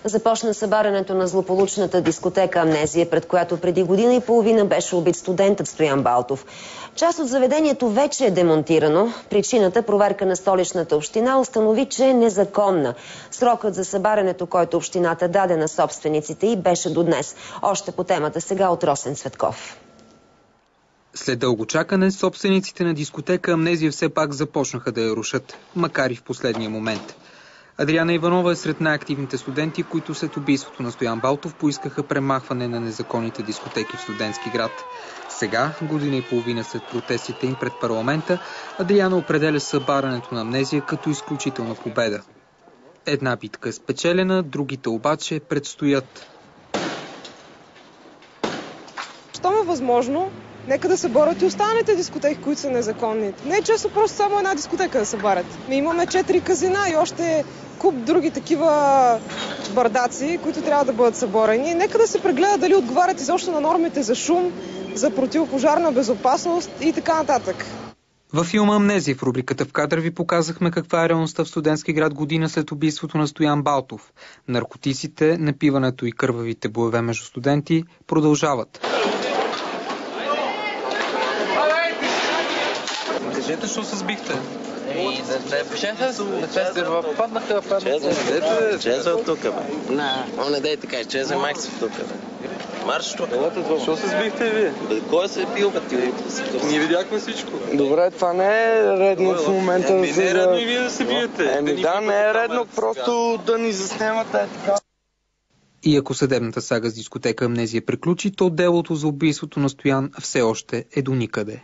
Започна събарянето на злополучната дискотека Амнезия, пред която преди година и половина беше убит студентът Стоян Балтов. Част от заведението вече е демонтирано. Причината, проверка на Столичната община, установи, че е незаконна. Срокът за събарянето, който общината даде на собствениците й, беше до днес. Още по темата сега от Росен Цветков. След дълго чакане, собствениците на дискотека Амнезия все пак започнаха да я рушат, макар и в последния момент. Адриана Иванова е сред най-активните студенти, които след убийството на Стоян Балтов поискаха премахване на незаконните дискотеки в Студентски град. Сега, година и половина след протестите им пред парламента, Адриана определя събарянето на Амнезия като изключителна победа. Една битка е спечелена, другите обаче предстоят. Щом е възможно, нека да се борят и останалите дискотеки, които са незаконни. Не е често просто само една дискотека да се барят. Имаме 4 казина и още куп други такива бардаци, които трябва да бъдат съборени. Нека да се прегледа дали отговарят изобщо на нормите за шум, за противопожарна безопасност и така нататък. Във филма Амнезия в рубриката В кадър ви показахме каква е реалността в Студентски град година след убийството на Стоян Балтов. Наркотиците, напиването и кървавите боеве между студенти продължават. Кажете, що се сбихте? Паднаха. Чезва от тук, бе. Не дайте кажа, чезва Максов тук, бе. Марш тук. Що се сбихте вие? Кой се е бил, бе? Ние видяхме всичко. Добре, това не е редно в момента. Не е редно и вие да се биете. Не е редно просто да ни заснемате така. И ако съдебната сага с дискотека Амнезия приключи, то делото за убийството на Стоян все още е до никъде.